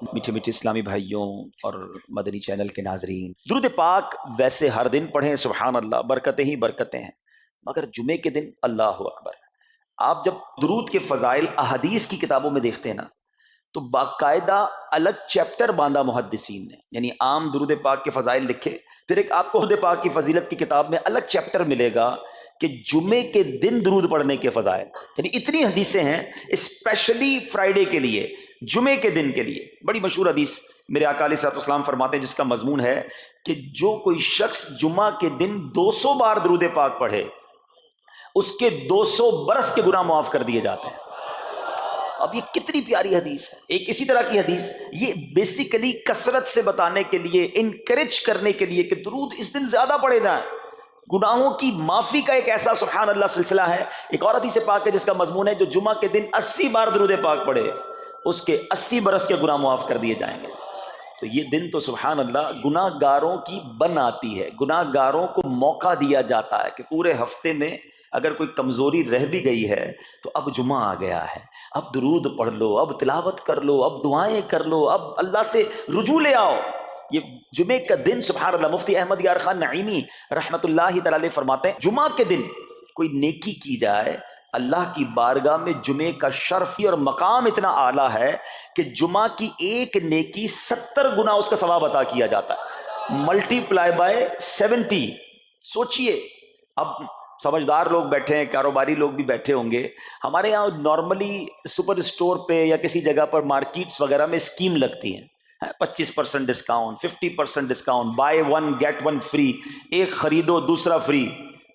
میٹھے میٹھے اسلامی بھائیوں اور مدنی چینل کے ناظرین، درود پاک ویسے ہر دن پڑھیں، سبحان اللہ، برکتیں ہی برکتیں ہیں، مگر جمعے کے دن اللہ اکبر۔ آپ جب درود کے فضائل احادیث کی کتابوں میں دیکھتے ہیں نا، تو باقاعدہ الگ چیپٹر باندھا محدثین نے، یعنی عام درود پاک کے فضائل لکھے، پھر ایک آپ کو درود پاک کی فضیلت کی کتاب میں الگ چیپٹر ملے گا کہ جمعے کے دن درود پڑھنے کے فضائل، یعنی اتنی حدیثیں ہیں اسپیشلی فرائیڈے کے لیے، جمعے کے دن کے لیے۔ بڑی مشہور حدیث میرے آقا علیہ الصلوۃ والسلام فرماتے ہیں، جس کا مضمون ہے کہ جو کوئی شخص جمعہ کے دن 200 بار درود پاک پڑھے، اس کے 200 برس کے گناہ معاف کر دیے جاتے ہیں۔ اب یہ کتنی پیاری حدیث ہے۔ ایک اسی طرح کی حدیث، یہ بیسیکلی کثرت سے بتانے کے لیے، انکریج کرنے کے لیے کہ درود اس دن زیادہ پڑھے جائیں، گناہوں کی معافی کا ایک ایسا سبحان اللہ سلسلہ ہے۔ ایک اور حدیث پاک ہے جس کا مضمون ہے جو جمعہ کے دن 80 بار درود پاک پڑھے، اس کے 80 برس کے گناہ معاف کر دیے جائیں گے۔ تو یہ دن تو سبحان اللہ گناہ گاروں کی بن آتی ہے، گناہ گاروں کو موقع دیا جاتا ہے کہ پورے ہفتے میں اگر کوئی کمزوری رہ بھی گئی ہے تو اب جمعہ آ گیا ہے، اب درود پڑھ لو، اب تلاوت کر لو، اب دعائیں کر لو، اب اللہ سے رجوع لے آؤ۔ یہ جمعے کا دن سبحان اللہ، مفتی احمد یار خان نعیمی رحمت اللہ تعالی علیہ فرماتے ہیں جمعہ کے دن کوئی نیکی کی جائے، اللہ کی بارگاہ میں جمعے کا شرف اور مقام اتنا اعلیٰ ہے کہ جمعہ کی ایک نیکی 70 گنا اس کا ثواب عطا کیا جاتا ہے، ملٹی پلائی بائی 70۔ سوچئے، اب سمجھدار لوگ بیٹھے ہیں، کاروباری لوگ بھی بیٹھے ہوں گے، ہمارے یہاں نارملی سپر اسٹور پہ یا کسی جگہ پر مارکیٹس وغیرہ میں اسکیم لگتی ہیں، 25% discount, 50% discount, buy one get one free, ایک خریدو دوسرا فری۔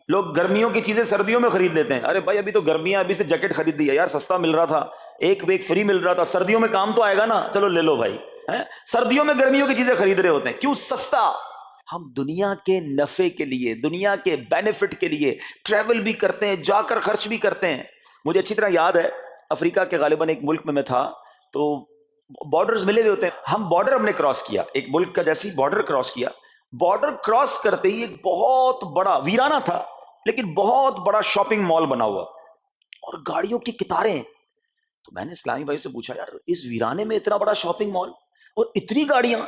لوگ گرمیوں کی چیزیں سردیوں میں خرید لیتے ہیں، ارے بھائی ابھی تو گرمیاں، ابھی سے جیکٹ خرید دی ہے یار، سستا مل رہا تھا، ایک ویک فری مل رہا تھا، سردیوں میں کام تو آئے گا نا، چلو لے لو بھائی۔ سردیوں میں گرمیوں کی چیزیں خرید رہے ہوتے ہیں، کیوں؟ سستا۔ ہم دنیا کے نفع کے لیے، دنیا کے بینیفٹ کے لیے ٹریول بھی کرتے ہیں، جا کر خرچ بھی کرتے ہیں۔ مجھے اچھی طرح یاد ہے، افریقہ کے غالباً ایک ملک میں تھا، تو بارڈرز ملے ہوئے ہوتے ہیں، ہم بارڈر ہم نے کراس کیا، ایک ملک کا جیسی بارڈر کراس کیا، بارڈر کراس کرتے ہی ایک بہت بڑا ویرانہ تھا لیکن بہت بڑا شاپنگ مال بنا ہوا اور گاڑیوں کی قطاریں۔ تو میں نے اسلامی بھائی سے پوچھا، یار اس ویرانے میں اتنا بڑا شاپنگ مال اور اتنی گاڑیاں؟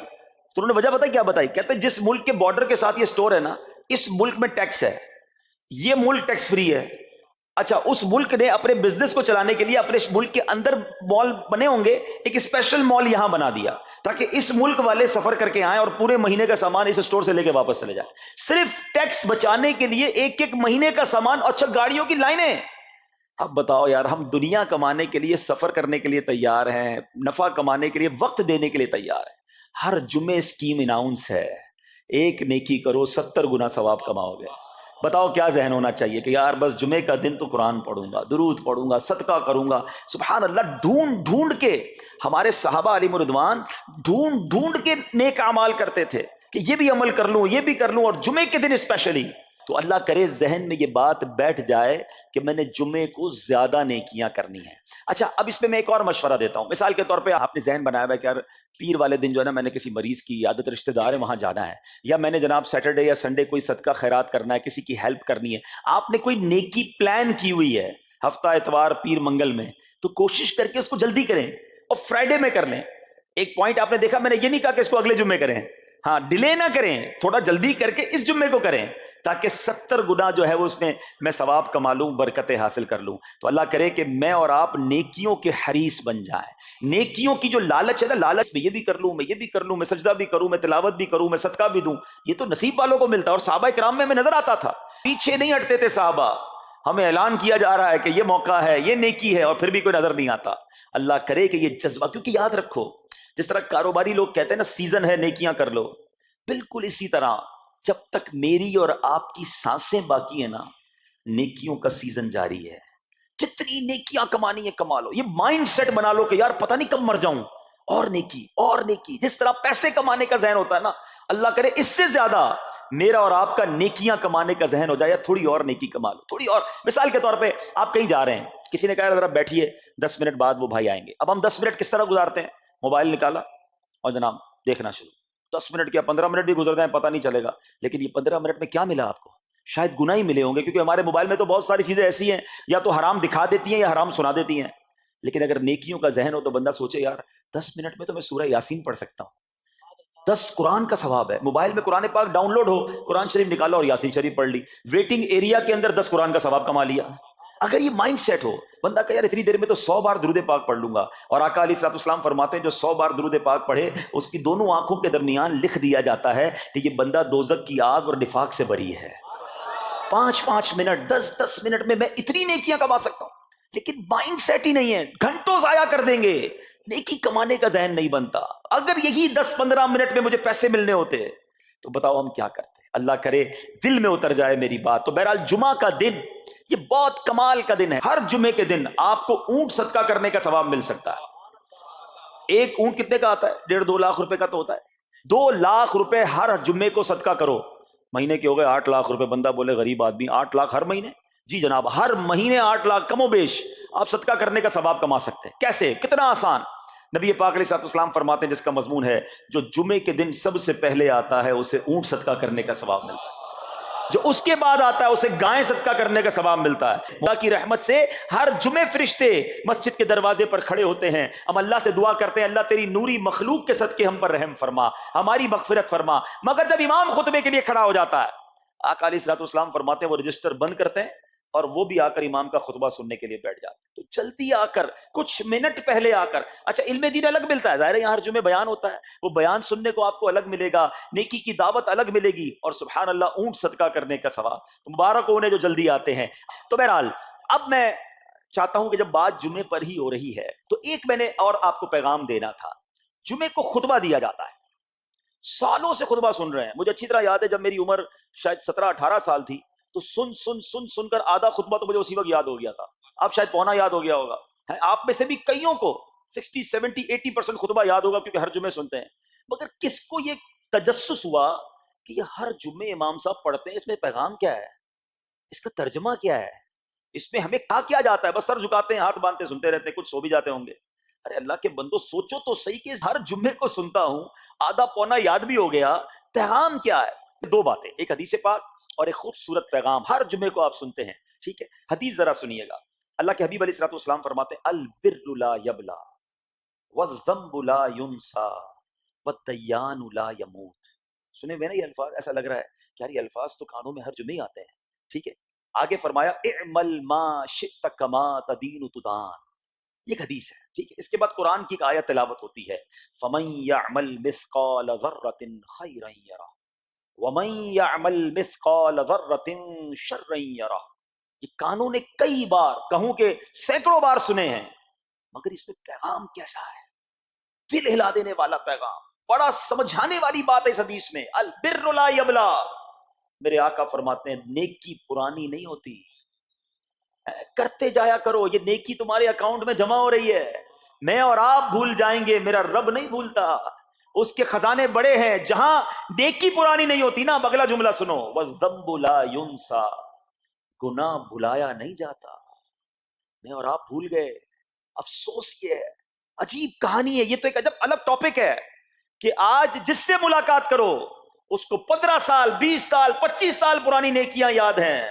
تو انہوں نے وجہ بتائی، کیا بتائی؟ کہتے ہیں جس ملک کے بارڈر کے ساتھ یہ سٹور ہے نا، اس ملک میں ٹیکس ہے، یہ ملک ٹیکس فری ہے۔ اچھا، اس ملک نے اپنے بزنس کو چلانے کے لیے اپنے ملک کے اندر مال بنے ہوں گے، ایک اسپیشل مال یہاں بنا دیا تاکہ اس ملک والے سفر کر کے آئیں اور پورے مہینے کا سامان اس سٹور سے لے کے واپس چلے جائیں، صرف ٹیکس بچانے کے لیے ایک ایک مہینے کا سامان۔ اچھا، گاڑیوں کی لائنیں۔ اب بتاؤ یار، ہم دنیا کمانے کے لیے، سفر کرنے کے لیے تیار ہیں، نفع کمانے کے لیے وقت دینے کے لیے تیار ہیں، ہر جمعے اسکیم اناؤنس ہے، ایک نیکی کرو 70 گنا ثواب کماؤ گے۔ بتاؤ کیا ذہن ہونا چاہیے کہ یار بس جمعے کا دن تو قرآن پڑھوں گا، درود پڑھوں گا، صدقہ کروں گا۔ سبحان اللہ، ڈھونڈ ڈھونڈ کے ہمارے صحابہ علیہم رضوان ڈھونڈ ڈھونڈ کے نیک اعمال کرتے تھے کہ یہ بھی عمل کر لوں، یہ بھی کر لوں، اور جمعے کے دن اسپیشلی۔ تو اللہ کرے ذہن میں یہ بات بیٹھ جائے کہ میں نے جمعے کو زیادہ نیکیاں کرنی ہیں۔ اچھا، اب اس پہ میں ایک اور مشورہ دیتا ہوں۔ مثال کے طور پہ آپ نے ذہن بنایا ہے کہ یار پیر والے دن جو ہے نا، میں نے کسی مریض کی عیادت، رشتہ دار ہے وہاں جانا ہے، یا میں نے جناب سیٹرڈے یا سنڈے کوئی صدقہ خیرات کرنا ہے، کسی کی ہیلپ کرنی ہے۔ آپ نے کوئی نیکی پلان کی ہوئی ہے ہفتہ اتوار پیر منگل میں، تو کوشش کر کے اس کو جلدی کریں اور فرائیڈے میں کر لیں۔ ایک پوائنٹ آپ نے دیکھا، میں نے یہ نہیں کہا کہ اس کو اگلے جمعے کریں، ہاں ڈیلے نہ کریں، تھوڑا جلدی کر کے اس جمعے کو کریں تاکہ 70 گنا جو ہے وہ اس میں ثواب کما لوں، برکتیں حاصل کر لوں۔ تو اللہ کرے کہ میں اور آپ نیکیوں کے حریص بن جائیں۔ نیکیوں کی جو لالچ ہے نا، لالچ میں یہ بھی کر لوں، میں یہ بھی کر لوں، میں سجدہ بھی کروں، میں تلاوت بھی کروں، میں صدقہ بھی دوں، یہ تو نصیب والوں کو ملتا ہے۔ اور صحابہ کرام میں ہمیں نظر آتا تھا، پیچھے نہیں ہٹتے تھے صحابہ، ہمیں اعلان کیا جا رہا ہے کہ یہ موقع ہے، یہ نیکی ہے، اور پھر بھی کوئی نظر نہیں آتا۔ اللہ کرے کہ یہ جذبہ، کیونکہ یاد رکھو جس طرح کاروباری لوگ کہتے ہیں نا سیزن ہے نیکیاں کر لو، بالکل اسی طرح جب تک میری اور آپ کی سانسیں باقی ہیں نا، نیکیوں کا سیزن جاری ہے۔ جتنی نیکیاں کمانی ہے کما لو، یہ مائنڈ سیٹ بنا لو کہ یار پتہ نہیں کب مر جاؤں، اور نیکی اور نیکی۔ جس طرح پیسے کمانے کا ذہن ہوتا ہے نا، اللہ کرے اس سے زیادہ میرا اور آپ کا نیکیاں کمانے کا ذہن ہو جائے، یار تھوڑی اور نیکی کما لو، تھوڑی اور۔ مثال کے طور پہ آپ کہیں جا رہے ہیں، کسی نے کہا ذرا بیٹھیے 10 منٹ بعد وہ بھائی آئیں گے۔ اب ہم 10 منٹ کس طرح گزارتے ہیں؟ موبائل نکالا اور جناب دیکھنا شروع، 10 منٹ کیا 15 منٹ بھی گزر جائیں پتہ نہیں چلے گا، لیکن یہ 15 منٹ میں کیا ملا آپ کو؟ شاید گناہ ہی ملے ہوں گے، کیونکہ ہمارے موبائل میں تو بہت ساری چیزیں ایسی ہیں یا تو حرام دکھا دیتی ہیں یا حرام سنا دیتی ہیں۔ لیکن اگر نیکیوں کا ذہن ہو تو بندہ سوچے یار 10 منٹ میں تو میں سورہ یاسین پڑھ سکتا ہوں، 10 قرآن کا ثواب ہے. موبائل میں قرآن پاک ڈاؤن لوڈ ہو، قرآن شریف نکالا اور یاسین شریف پڑھ لی، ویٹنگ ایریا کے اندر 10 قرآن کا ثواب کما لیا. اگر یہ مائنڈ سیٹ ہو بندہ کہ یار اتنی دیر میں تو 100 بار درود پاک پڑھ لوں گا. اور آقا علیہ الصلوۃ والسلام فرماتے ہیں جو 100 بار درود پاک پڑھے اس کی دونوں آنکھوں کے درمیان لکھ دیا جاتا ہے کہ یہ بندہ دوزخ کی آگ اور نفاق سے بری ہے. 5 منٹ 10 منٹ میں اتنی نیکیاں کما سکتا ہوں، لیکن مائنڈ سیٹ ہی نہیں ہے، گھنٹوں ضائع کر دیں گے، نیکی کمانے کا ذہن نہیں بنتا. اگر یہی 10-15 منٹ میں مجھے پیسے ملنے ہوتے تو بتاؤ ہم کیا کرتے. اللہ کرے دل میں اتر جائے میری بات. تو بہرحال جمعہ کا دن یہ بہت کمال کا دن ہے. ہر جمعے کے دن آپ کو اونٹ صدقہ کرنے کا ثواب مل سکتا ہے. ایک اونٹ کتنے کا آتا ہے؟ 1.5-2 لاکھ روپے کا تو ہوتا ہے. 2 لاکھ روپے ہر جمعے کو صدقہ کرو، مہینے کے ہو گئے 8 لاکھ روپے. بندہ بولے غریب آدمی 8 لاکھ ہر مہینے؟ جی جناب، ہر مہینے 8 لاکھ کم و بیش آپ صدقہ کرنے کا ثواب کما سکتے ہیں. کیسے؟ کتنا آسان. نبی پاک علیہ الصلوۃ والسلام فرماتے ہیں جس کا مضمون ہے جو جمعے کے دن سب سے پہلے آتا ہے اسے اونٹ صدقہ کرنے کا ثواب ملتا ہے، جو اس کے بعد آتا ہے اسے گائے صدقہ کرنے کا ثواب ملتا ہے. اللہ کی رحمت سے ہر جمعے فرشتے مسجد کے دروازے پر کھڑے ہوتے ہیں. ہم اللہ سے دعا کرتے ہیں اللہ تیری نوری مخلوق کے صدقے ہم پر رحم فرما، ہماری مغفرت فرما. مگر جب امام خطبے کے لیے کھڑا ہو جاتا ہے آقا علیہ الصلوۃ والسلام فرماتے ہیں وہ رجسٹر بند کرتے ہیں اور وہ بھی آ کر امام کا خطبہ سننے کے لیے بیٹھ جاتے ہیں. تو جلدی آ کر کچھ منٹ پہلے آ کر، اچھا علم دین الگ ملتا ہے، ظاہر ہے یہاں ہر جمعے بیان ہوتا ہے، وہ بیان سننے کو آپ کو الگ ملے گا، نیکی کی دعوت الگ ملے گی، اور سبحان اللہ اونٹ صدقہ کرنے کا ثواب. تو مبارک ہو انہیں جو جلدی آتے ہیں. تو بہرحال اب میں چاہتا ہوں کہ جب بات جمعے پر ہی ہو رہی ہے تو ایک میں نے اور آپ کو پیغام دینا تھا. جمعے کو خطبہ دیا جاتا ہے، سالوں سے خطبہ سن رہے ہیں. مجھے اچھی طرح یاد ہے جب میری عمر شاید 17-18 سال تھی تو سن کر آدھا خطبہ تو مجھے اسی وقت یاد ہو گیا تھا. اب شاید پونا یاد ہو گیا ہوگا. آپ میں سے بھی کئیوں کو 60-70-80% خطبہ یاد ہوگا کیونکہ ہر جمعے سنتے ہیں. مگر کس کو یہ تجسس ہوا کہ یہ ہر جمعے امام صاحب پڑھتے ہیں، اس میں پیغام کیا ہے، اس کا ترجمہ کیا ہے، اس میں ہمیں کیا جاتا ہے؟ بس سر جھکاتے ہیں، ہاتھ باندھتے سنتے رہتے ہیں، کچھ سو بھی جاتے ہوں گے. ارے اللہ کے بندو سوچو تو صحیح کہ ہر جمعے کو سنتا ہوں، آدھا پونا یاد بھی ہو گیا، پیغام کیا ہے؟ 2 باتیں، ایک حدیث پاک اور ایک خوبصورت پیغام. ہر جمعے کو آپ سنتے ہیں، ٹھیک ہے؟ حدیث ذرا سنیے گا. اللہ کے حبیب علیہ الصلوۃ والسلام فرماتے ہیں البر لا یبلا والذنب لا ینسا والدیان لا یموت. سنے ہوئے نا یہ الفاظ؟ ایسا لگ رہا ہے کہ یار یہ الفاظ تو کانوں میں ہر جمعے آتے ہیں، ٹھیک ہے؟ آگے فرمایا اعمل ما شئت کما تدین تدان. یہ حدیث ہے، ٹھیک ہے؟ اس کے بعد قرآن کی ایک آیت تلاوت ہوتی ہے فمن یعمل مثقال ذرۃ خیرا یرہ ومن یعمل مثقال ذرۃ شرا یرہ. یہ کانوں نے کئی بار، کہوں کہ سینکڑوں بار سنے ہیں، مگر اس میں پیغام کیسا ہے؟ دل ہلا دینے والا پیغام، بڑا سمجھانے والی بات ہے اس حدیث میں. البر لا یبلا. میرے آقا فرماتے ہیں نیکی پرانی نہیں ہوتی، کرتے جایا کرو. یہ نیکی تمہارے اکاؤنٹ میں جمع ہو رہی ہے، میں اور آپ بھول جائیں گے، میرا رب نہیں بھولتا. اس کے خزانے بڑے ہیں. جہاں نیکی پرانی نہیں ہوتی نا، اگلا جملہ سنو والذنب لا ینسا. گناہ بھلایا نہیں جاتا. میں اور آپ بھول گئے. افسوس یہ ہے، عجیب کہانی ہے. یہ تو ایک عجب الگ ٹاپک ہے کہ آج جس سے ملاقات کرو اس کو 15 سال 20 سال 25 سال پرانی نیکیاں یاد ہیں.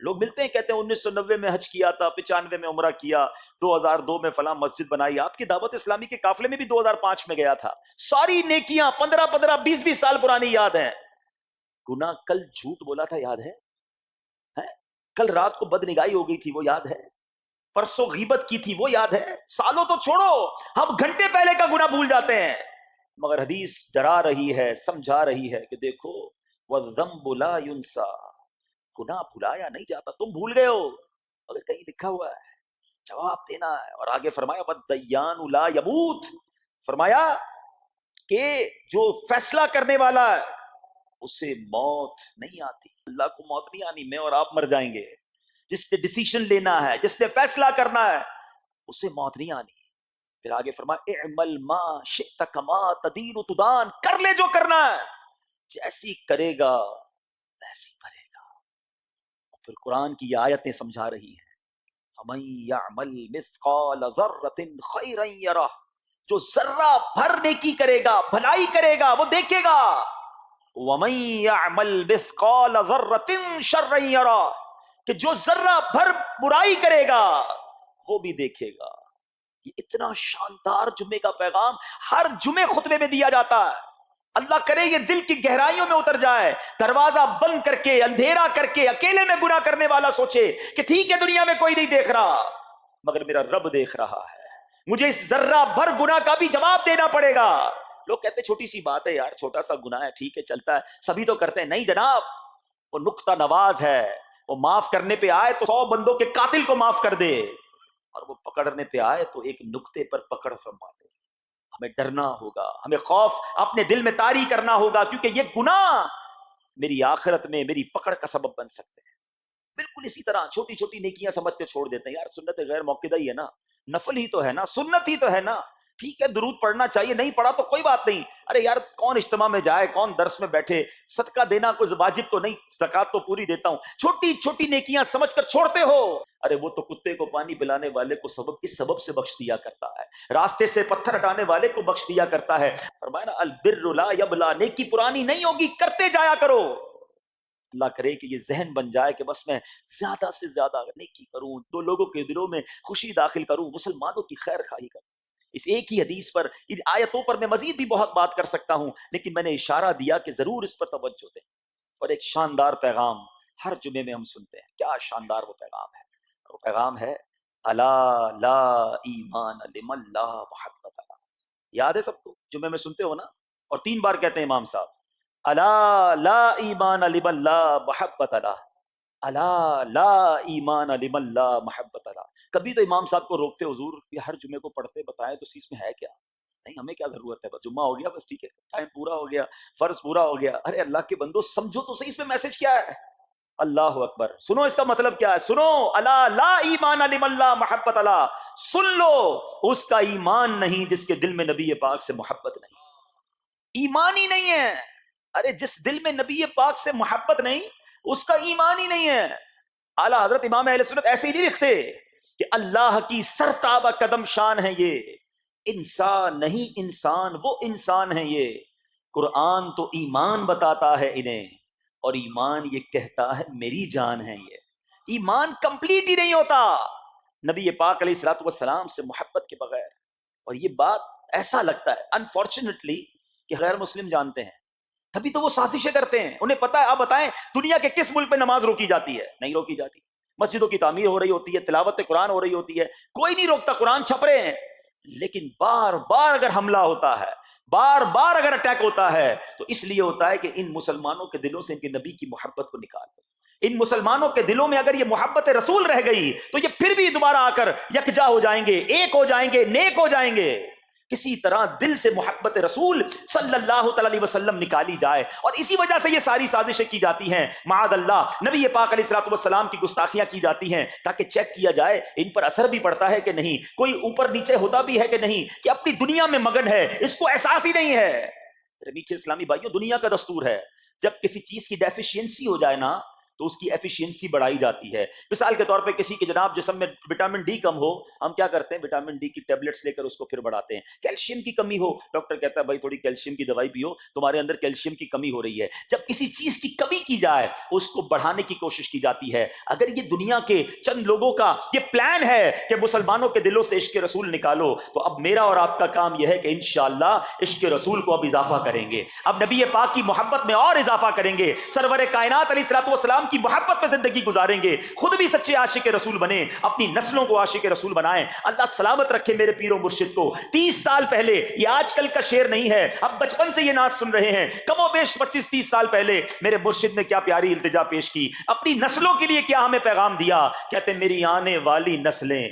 لوگ ملتے ہیں کہتے ہیں 1990 میں حج کیا تھا، 95 میں عمرہ کیا، 2002 میں فلاں مسجد بنائی. آپ کی دعوت اسلامی کے قافلے میں بھی 2005 میں گیا تھا. ساری نیکیاں 15 20 سال پرانی یاد ہیں. گناہ کل جھوٹ بولا تھا یاد ہے؟ کل رات کو بد نگاہی ہو گئی تھی وہ یاد ہے؟ پرسوں غیبت کی تھی وہ یاد ہے؟ سالوں تو چھوڑو، ہم گھنٹے پہلے کا گناہ بھول جاتے ہیں. مگر حدیث ڈرا رہی ہے، سمجھا رہی ہے کہ دیکھو والذنب لا ینسا. گناہ بھلایا نہیں جاتا. تم بھول گئے ہو مگر کہیں لکھا ہوا ہے، جواب دینا ہے. اور آگے فرمایا والدیان لا یموت. فرمایا کہ جو فیصلہ کرنے والا ہے اسے موت نہیں آتی. اللہ کو موت نہیں آنی، میں اور آپ مر جائیں گے. جس نے ڈیسیشن لینا ہے، جس نے فیصلہ کرنا ہے، اسے موت نہیں آنی. پھر آگے فرمایا اعمل ما شئت کما تدین تدان. کر لے جو کرنا ہے، جیسی کرے گا ویسی مرے گا. پھر قرآن کی یہ آیتیں سمجھا رہی ہیں فمن یعمل مثقال ذرۃ خیرا یرہ. جو ذرہ بھر نیکی کرے گا، بھلائی کرے گا، وہ دیکھے گا. ومن یعمل مثقال ذرۃ شرا یرہ. کہ جو ذرہ بھر برائی کرے گا وہ بھی دیکھے گا. یہ اتنا شاندار جمعے کا پیغام ہر جمعے خطبے میں دیا جاتا ہے. اللہ کرے یہ دل کی گہرائیوں میں اتر جائے. دروازہ بند کر کے، اندھیرا کر کے، اکیلے میں گناہ کرنے والا سوچے کہ ٹھیک ہے دنیا میں کوئی نہیں دیکھ رہا مگر میرا رب دیکھ رہا ہے، مجھے اس ذرہ بھر گناہ کا بھی جواب دینا پڑے گا. لوگ کہتے ہیں چھوٹی سی بات ہے یار، چھوٹا سا گناہ ہے، ٹھیک ہے چلتا ہے، سبھی تو کرتے ہیں. نہیں جناب، وہ نقطہ نواز ہے. وہ معاف کرنے پہ آئے تو 100 بندوں کے قاتل کو معاف کر دے، اور وہ پکڑنے پہ آئے تو ایک نقطے پر پکڑ فرما دے. ہمیں ڈرنا ہوگا، ہمیں خوف اپنے دل میں طاری کرنا ہوگا، کیونکہ یہ گناہ میری آخرت میں میری پکڑ کا سبب بن سکتے ہیں. بالکل اسی طرح چھوٹی چھوٹی نیکیاں سمجھ کے چھوڑ دیتے ہیں. یار سنت غیر موقدہ ہی ہے نا، نفل ہی تو ہے نا، سنت ہی تو ہے نا، ٹھیک ہے درود پڑھنا چاہیے، نہیں پڑھا تو کوئی بات نہیں. ارے یار کون اجتماع میں جائے، کون درس میں بیٹھے، صدقہ دینا کوئی واجب تو نہیں، زکات تو پوری دیتا ہوں. چھوٹی چھوٹی نیکیاں سمجھ کر چھوڑتے ہو. ارے وہ تو کتے کو پانی پلانے والے کو اس سبب سے بخش دیا کرتا ہے، راستے سے پتھر ہٹانے والے کو بخش دیا کرتا ہے. فرمایا نا البر لا یبلا، نیکی پرانی نہیں ہوگی، کرتے جایا کرو. اللہ کرے کہ یہ ذہن بن جائے کہ بس میں زیادہ سے زیادہ نیکی کروں، دو لوگوں کے دلوں میں خوشی داخل کروں، مسلمانوں کی خیر خواہی کروں. اس ایک ہی حدیث پر، ان آیتوں پر میں مزید بھی بہت بات کر سکتا ہوں، لیکن میں نے اشارہ دیا کہ ضرور اس پر توجہ دیں. اور ایک شاندار پیغام ہر جمعے میں ہم سنتے ہیں. کیا شاندار وہ پیغام ہے! وہ پیغام ہے الا لا ایمان لمن لا محبت له. یاد ہے سب کو؟ جمعے میں سنتے ہو نا، اور 3 بار کہتے ہیں امام صاحب الا لا ایمان لمن لا محبت له، الا لا ایمان لمن لا محبت له. کبھی تو امام صاحب کو روکتے، حضور یہ ہر جمعے کو پڑھتے بتائیں تو اس میں ہے کیا؟ نہیں ہمیں کیا ضرورت ہے، بس جمعہ ہو گیا، بس ٹھیک ہے، ٹائم پورا ہو گیا، فرض پورا ہو گیا. ارے اللہ کے بندو سمجھو تو صحیح اس میں میسج کیا ہے. اللہ اکبر، سنو اس کا مطلب کیا ہے، سنو الا لا ایمان لمن لا محبت له. سن لو اس کا ایمان نہیں جس کے دل میں نبی پاک سے محبت نہیں، ایمان ہی نہیں ہے. ارے جس دل میں نبی پاک سے محبت نہیں اس کا ایمان ہی نہیں ہے. اعلیٰ حضرت امام اہل سنت ایسے ہی نہیں لکھتے کہ اللہ کی سرتابہ قدم شان ہے یہ، انسان نہیں انسان، وہ انسان ہے یہ. قرآن تو ایمان بتاتا ہے انہیں، اور ایمان یہ کہتا ہے میری جان ہے یہ. ایمان کمپلیٹ ہی نہیں ہوتا نبی پاک علیہ الصلوۃ والسلام سے محبت کے بغیر. اور یہ بات ایسا لگتا ہے انفارچونیٹلی کہ غیر مسلم جانتے ہیں، تبھی تو وہ سازشیں کرتے ہیں. انہیں پتا ہے. آپ بتائیں دنیا کے کس ملک میں نماز روکی جاتی ہے؟ نہیں روکی جاتی. مسجدوں کی تعمیر ہو رہی ہوتی ہے، تلاوت قرآن ہو رہی ہوتی ہے، کوئی نہیں روکتا، قرآن چھپ رہے ہیں. لیکن بار بار اگر حملہ ہوتا ہے، بار بار اگر اٹیک ہوتا ہے، تو اس لیے ہوتا ہے کہ ان مسلمانوں کے دلوں سے ان کے نبی کی محبت کو نکال دو. ان مسلمانوں کے دلوں میں اگر یہ محبت رسول رہ گئی تو یہ پھر بھی دوبارہ آ کر یکجا ہو جائیں گے، ایک ہو جائیں گے، نیک ہو جائیں گے. کسی طرح دل سے محبت رسول صلی اللہ تعالی علیہ وسلم نکالی جائے، اور اسی وجہ سے یہ ساری سازشیں کی جاتی ہیں. معاذ اللہ نبی پاک علیہ الصلوۃ والسلام کی گستاخیاں کی جاتی ہیں تاکہ چیک کیا جائے ان پر اثر بھی پڑتا ہے کہ نہیں، کوئی اوپر نیچے ہوتا بھی ہے کہ نہیں، کہ اپنی دنیا میں مگن ہے، اس کو احساس ہی نہیں ہے. میٹھے اسلامی بھائیوں، دنیا کا دستور ہے جب کسی چیز کی ڈیفیشینسی ہو جائے نا تو اس کی ایفیشینسی بڑھائی جاتی ہے. مثال کے طور پہ کسی کے جناب جسم میں وٹامن ڈی کم ہو، ہم کیا کرتے ہیں، وٹامن ڈی کی ٹیبلٹس لے کر اس کو پھر بڑھاتے ہیں. کیلشیم کی کمی ہو، ڈاکٹر کہتا ہے بھائی تھوڑی کیلشیم کی دوائی پیو، تمہارے اندر کیلشیم کی کمی ہو رہی ہے. جب کسی چیز کی کمی کی جائے اس کو بڑھانے کی کوشش کی جاتی ہے. اگر یہ دنیا کے چند لوگوں کا یہ پلان ہے کہ مسلمانوں کے دلوں سے عشق رسول نکالو، تو اب میرا اور آپ کا کام یہ ہے کہ انشاءاللہ عشق رسول کو اب اضافہ کریں گے، اب نبی پاک کی محبت میں اور اضافہ کریں گے، سرور کائنات علیہ الصلوۃ والسلام کی محبت پہ زندگی گزاریں گے، خود بھی سچے عاشق رسول بنیں، اپنی نسلوں کو عاشق رسول بنائیں. اللہ سلامت رکھے میرے پیر و مرشد کو. 30 سال پہلے، یہ آج کل کا شعر نہیں ہے، اب بچپن سے یہ نعت سن رہے ہیں، کم و بیش 25-30 سال پہلے میرے مرشد نے کیا پیاری التجا پیش کی، اپنی نسلوں کے لیے کیا ہمیں پیغام دیا. کہتے میری آنے والی نسلیں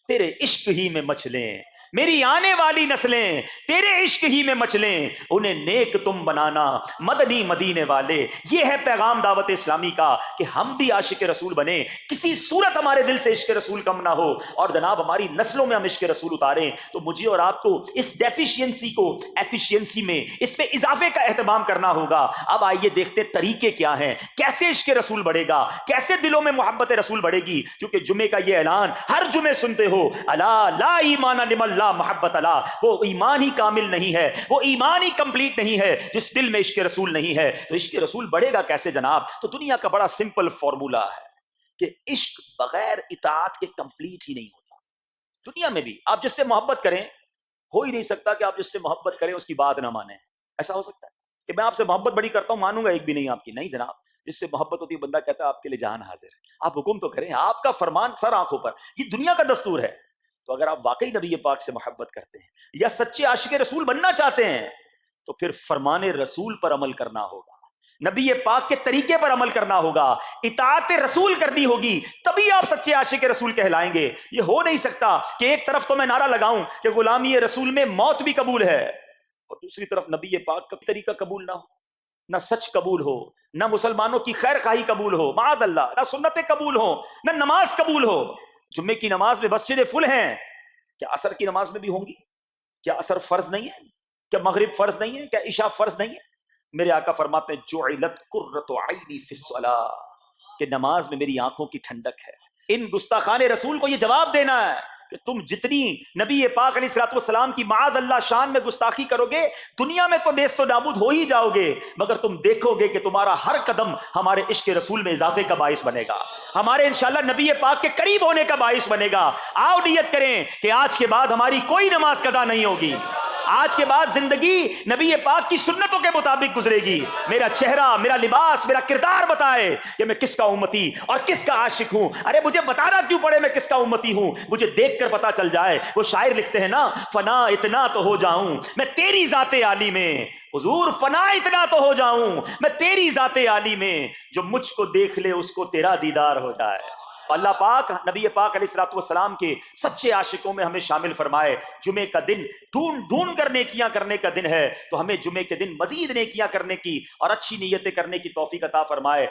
تیرے عشق ہی میں مچلیں، میری آنے والی نسلیں تیرے عشق ہی میں مچلیں، انہیں نیک تم بنانا مدنی مدینے والے. یہ ہے پیغام دعوت اسلامی کا کہ ہم بھی عاشق رسول بنیں، کسی صورت ہمارے دل سے عشق رسول کم نہ ہو، اور جناب ہماری نسلوں میں ہم عشق رسول اتاریں. تو مجھے اور آپ کو اس ڈیفیشینسی کو ایفیشینسی میں، اس میں اضافے کا اہتمام کرنا ہوگا. اب آئیے دیکھتے طریقے کیا ہیں، کیسے عشق رسول بڑھے گا، کیسے دلوں میں محبت رسول بڑھے گی. کیونکہ جمعے کا یہ اعلان ہر جمعے سنتے ہو، الا لا ایمان لمن لا محبت لا، وہ ایمان ہی کامل نہیں ہے، وہ ایمان ہی کمپلیٹ نہیں ہے جس دل میں عشق رسول نہیں ہے. تو عشق رسول بڑھے گا کیسے جناب؟ تو دنیا کا بڑا سمپل فارمولا ہے کہ عشق بغیر اطاعت کے کمپلیٹ ہی نہیں ہوتا. دنیا میں بھی آپ جس سے محبت کریں، ہو ہی نہیں سکتا کہ آپ جس سے محبت کریں اس کی بات نہ مانیں. ایسا ہو سکتا ہے کہ میں آپ سے محبت بڑی کرتا ہوں، مانوں گا ایک بھی نہیں آپ کی؟ نہیں جناب. جس سے محبت ہوتی ہے بندہ کہتا ہے آپ کے لیے جان حاضر ہے، آپ حکم تو کریں، آپ کا فرمان سر آنکھوں پر. یہ دنیا کا دستور ہے. تو اگر آپ واقعی نبی پاک سے محبت کرتے ہیں یا سچے عاشق رسول بننا چاہتے ہیں تو پھر فرمان رسول پر عمل کرنا ہوگا، نبی پاک کے طریقے پر عمل کرنا ہوگا، اطاعت رسول کرنی ہوگی، تبھی آپ سچے عاشق رسول کہلائیں گے. یہ ہو نہیں سکتا کہ ایک طرف تو میں نعرہ لگاؤں کہ غلامی رسول میں موت بھی قبول ہے اور دوسری طرف نبی پاک کا طریقہ قبول نہ ہو، نہ سچ قبول ہو، نہ مسلمانوں کی خیر خواہی قبول ہو، معاذ اللہ، نہ سنتیں قبول ہو، نہ نماز قبول ہو. جمعے کی نماز میں مسجدیں فل ہیں، کیا عصر کی نماز میں بھی ہوں گی؟ کیا عصر فرض نہیں ہے؟ کیا مغرب فرض نہیں ہے؟ کیا عشاء فرض نہیں ہے؟ میرے آقا فرماتے ہیں جعلت قرۃ عینی فی الصلاۃ، کہ نماز میں میری آنکھوں کی ٹھنڈک ہے. ان گستاخان رسول کو یہ جواب دینا ہے کہ تم جتنی نبی پاک علیہ الصلوۃ والسلام کی معاذ اللہ شان میں گستاخی کرو گے، دنیا میں تو نیست و نابود ہو ہی جاؤ گے، مگر تم دیکھو گے کہ تمہارا ہر قدم ہمارے عشق رسول میں اضافے کا باعث بنے گا، ہمارے انشاءاللہ نبی پاک کے قریب ہونے کا باعث بنے گا. آؤ نیت کریں کہ آج کے بعد ہماری کوئی نماز قضا نہیں ہوگی، آج کے بعد زندگی نبی پاک کی سنتوں کے مطابق گزرے گی. میرا چہرہ، میرا لباس، میرا کردار بتائے کہ میں کس کا امتی اور کس کا عاشق ہوں. ارے مجھے بتانا کیوں پڑے میں کس کا امتی ہوں، مجھے دیکھ کر پتا چل جائے. وہ شاعر لکھتے ہیں نا، فنا اتنا تو ہو جاؤں میں تیری ذات عالی میں، حضور فنا اتنا تو ہو جاؤں میں تیری ذات عالی میں، جو مجھ کو دیکھ لے اس کو تیرا دیدار ہو جائے. اللہ پاک نبی پاک علیہ الصلوۃ والسلام کے سچے عاشقوں میں ہمیں شامل فرمائے. جمعے کا دن ڈھونڈ کر نیکیاں کرنے کا دن ہے، تو ہمیں جمعے کے دن مزید نیکیاں کرنے کی اور اچھی نیتیں کرنے کی توفیق عطا فرمائے.